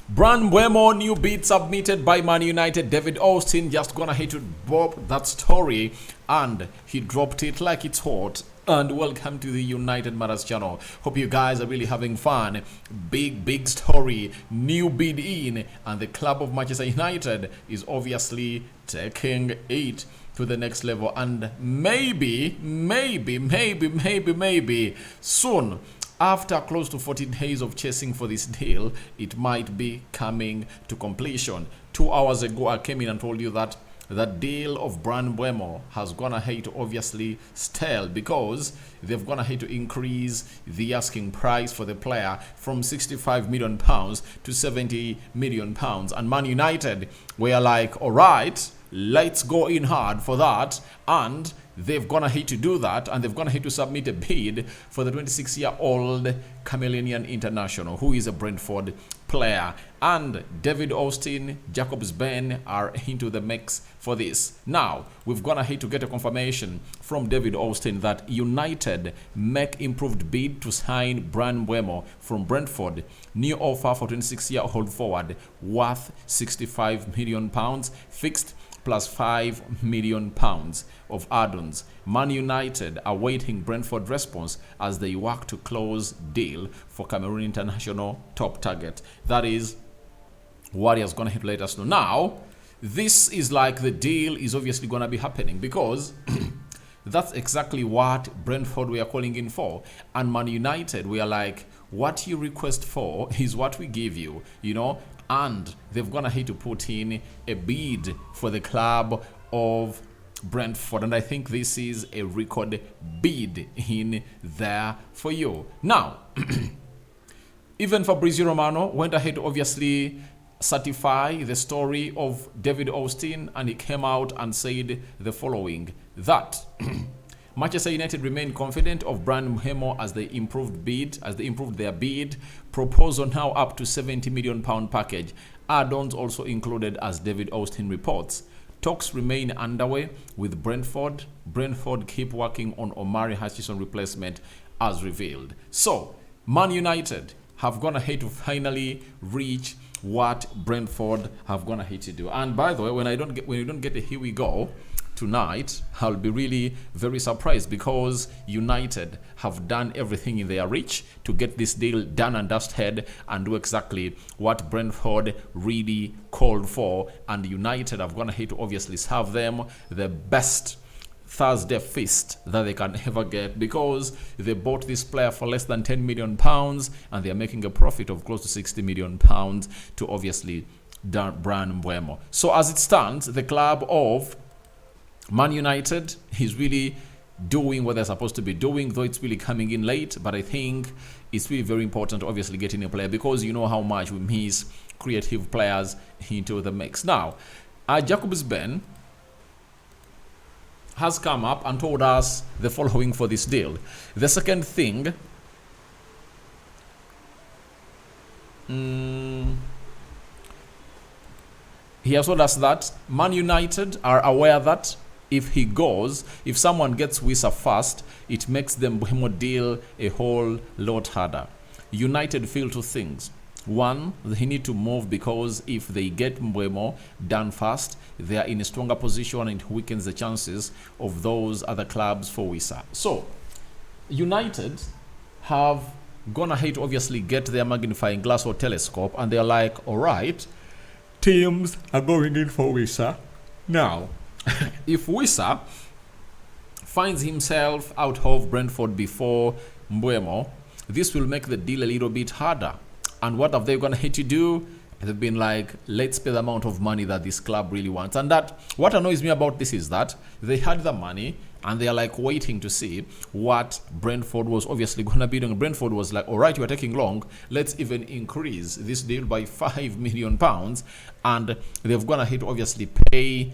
Bryan Mbeumo, new bid submitted by Man United. David Austin just gonna hit to Bob that story, and he dropped it like it's hot. And welcome to the United Matters channel. Hope you guys are really having fun. Big story, new bid in, and the club of Manchester United is obviously taking it to the next level, and maybe soon, after close to 14 days of chasing for this deal, it might be coming to completion. 2 hours ago, I came in and told you that the deal of Bryan Mbeumo has gone ahead to obviously stale, because they've gone ahead to increase the asking price for the player from £65 million to £70 million. And Man United were like, all right, let's go in hard for that. And they've gone ahead to do that, and they've gone ahead to submit a bid for the 26-year-old Cameroonian international, who is a Brentford player. And David Austin, Jacobs Ben are into the mix for this. Now, we've gone ahead to get a confirmation from David Austin that United make improved bid to sign Bryan Mbeumo from Brentford. New offer for 26-year-old forward worth £65 million, fixed plus £5 million of add-ons. Man United are waiting Brentford response as they work to close deal for Cameroon international top target. That is what he is going to let us know. Now, this is like the deal is obviously going to be happening, because that's exactly what Brentford we are calling in for. And Man United, we are like, what you request for is what we give you, you know. And they've gone ahead to put in a bid for the club of Brentford, and I think this is a record bid in there for you. Now, even Fabrizio Romano went ahead to obviously certify the story of David Austin, and he came out and said the following, that Manchester United remain confident of Bryan Mbeumo as they improved their bid. Proposal now up to £70 million package. Add-ons also included, as David Austin reports. Talks remain underway with Brentford. Brentford keep working on Omari Hutchinson replacement as revealed. So, Man United have gone ahead to finally reach what Brentford have gone ahead to do. And by the way, when you don't get a here we go tonight, I'll be really very surprised, because United have done everything in their reach to get this deal done and dusted and do exactly what Brentford really called for. And United have gone ahead to obviously serve them the best Thursday feast that they can ever get, because they bought this player for less than £10 million and they're making a profit of close to £60 million to obviously Bryan Mbeumo. So as it stands, the club of Man United is really doing what they're supposed to be doing, though it's really coming in late. But I think it's really very important, obviously, getting a player, because you know how much we miss creative players into the mix. Now, Jacobs Ben has come up and told us the following for this deal. The second thing, he has told us that Man United are aware that if someone gets Wissa first, it makes the Mbeumo deal a whole lot harder. United feel two things. One, they need to move, because if they get Mbeumo done fast, they are in a stronger position, and it weakens the chances of those other clubs for Wissa. So, United have gone ahead to obviously get their magnifying glass or telescope, and they're like, all right, teams are going in for Wissa. Now, if Wissa finds himself out of Brentford before Mbeumo, this will make the deal a little bit harder. And what have they gonna hate to do? They've been like, let's pay the amount of money that this club really wants. And that, what annoys me about this is that they had the money and they are like waiting to see what Brentford was obviously gonna be doing. Brentford was like, all right, you are taking long, let's even increase this deal by £5 million. And they've gonna hit obviously pay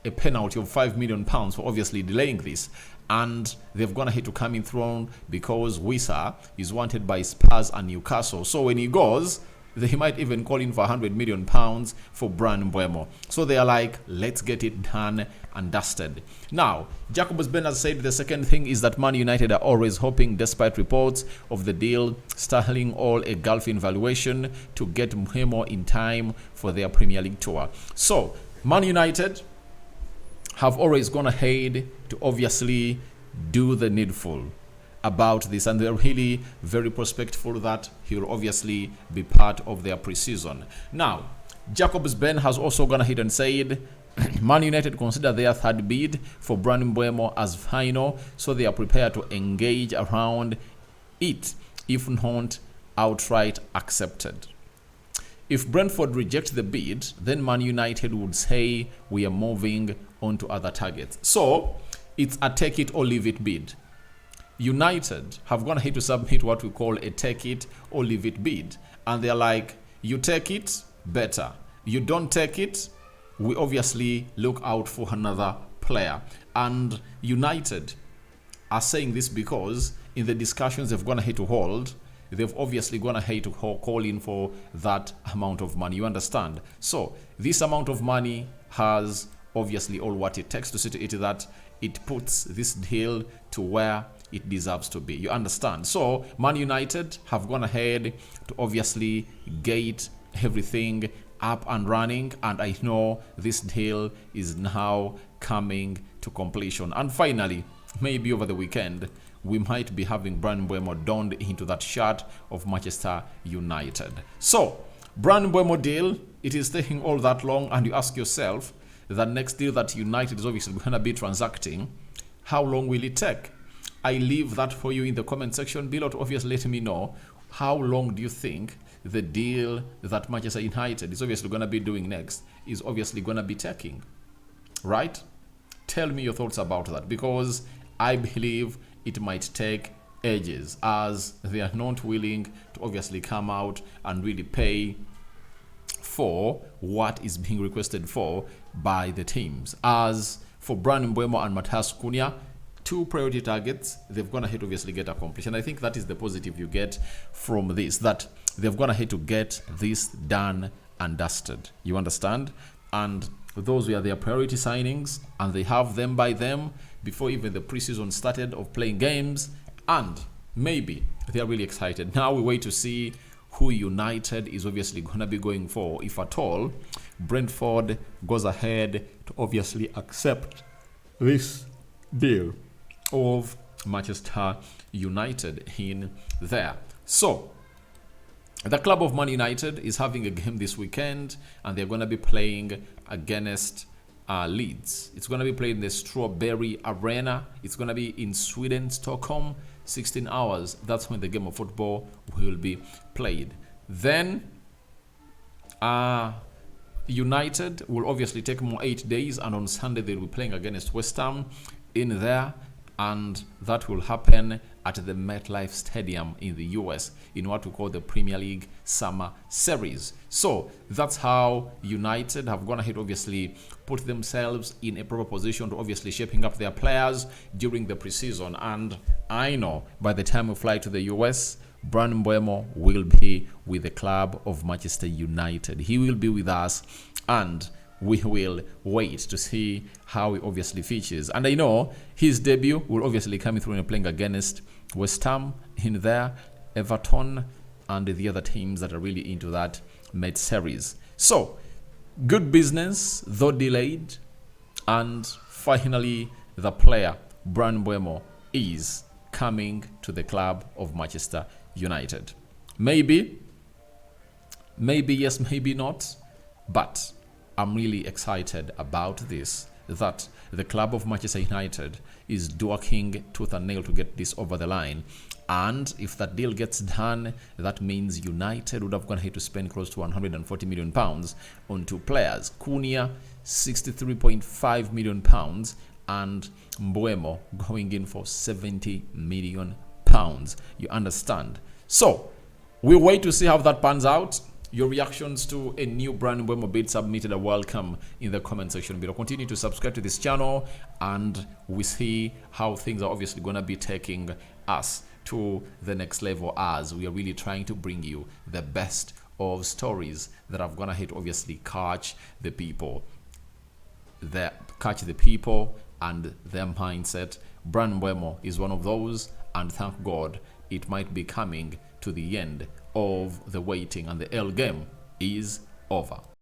a penalty of £5 million for obviously delaying this. And they've gone ahead to come in thrown, because Wissa is wanted by Spurs and Newcastle. So when he goes, They might even call in for 100 million pounds for Bryan Mbeumo. So they are like, let's get it done and dusted. Now, Jacobs Ben has said the second thing is that Man United are always hoping, despite reports of the deal Sterling all a golfing valuation, to get Mbeumo in time for their Premier League tour. So, Man United have always gone ahead to obviously do the needful about this, and they're really very prospectful that he'll obviously be part of their preseason. Now, Jacobs Ben has also gone ahead and said Man United consider their third bid for Bryan Mbeumo as final, so they are prepared to engage around it, if not outright accepted. If Brentford reject the bid, then Man United would say we are moving on to other targets. So it's a take it or leave it bid. United have gone ahead to submit what we call a take it or leave it bid, and they're like, you take it, better. You don't take it, we obviously look out for another player. And United are saying this because in the discussions they've gone ahead to hold, they've obviously gone ahead to call in for that amount of money. You understand? So this amount of money has obviously all what it takes to see to it that it puts this deal to where it deserves to be. You understand? So Man United have gone ahead to obviously get everything up and running, and I know this deal is now coming to completion. And finally, maybe over the weekend, we might be having Bryan Mbeumo donned into that shirt of Manchester United. So, Bryan Mbeumo deal, it is taking all that long, and you ask yourself, the next deal that United is obviously going to be transacting, how long will it take? I leave that for you in the comment section below to obviously let me know how long do you think the deal that Manchester United is obviously going to be doing next is obviously going to be taking, right? Tell me your thoughts about that, because I believe it might take ages, as they are not willing to obviously come out and really pay for what is being requested for by the teams. As for Bryan Mbeumo and Matheus Cunha, two priority targets, they've gone ahead to obviously get accomplished. And I think that is the positive you get from this, that they've gone ahead to get this done and dusted. You understand? And those were their priority signings, and they have them by them before even the preseason started of playing games, and maybe they are really excited. Now we wait to see who United is obviously going to be going for, if at all Brentford goes ahead to obviously accept this deal of Manchester United in there. So the club of Man United is having a game this weekend, and they're going to be playing against Leeds. It's going to be played in the Strawberry Arena. It's going to be in Sweden, Stockholm, 16 hours. That's when the game of football will be played. Then United will obviously take more 8 days, and on Sunday they'll be playing against West Ham in there, and that will happen at the MetLife Stadium in the US in what we call the Premier League Summer Series. So that's how United have gone ahead, obviously put themselves in a proper position to obviously shaping up their players during the preseason. And I know by the time we fly to the US, Bryan Mbeumo will be with the club of Manchester United. He will be with us, and we will wait to see how he obviously features. And I know his debut will obviously come through and playing against West Ham in there, Everton, and the other teams that are really into that Met series. So, good business, though delayed. And finally, the player, Bryan Mbeumo, is coming to the club of Manchester United. Maybe yes, maybe not, but I'm really excited about this, that the club of Manchester United is working tooth and nail to get this over the line. And if that deal gets done, that means United would have gone ahead to spend close to 140 million pounds on two players. Cunha, 63.5 million pounds, and Mbeumo going in for 70 million pounds. You understand? So we'll wait to see how that pans out. Your reactions to a new Bryan Mbeumo bid submitted are welcome in the comment section below. Continue to subscribe to this channel, and we see how things are obviously going to be taking us to the next level, as we are really trying to bring you the best of stories that have gone ahead to obviously catch the people, and their mindset. Bryan Mbeumo is one of those, and thank God it might be coming to the end of the waiting, and the L game is over.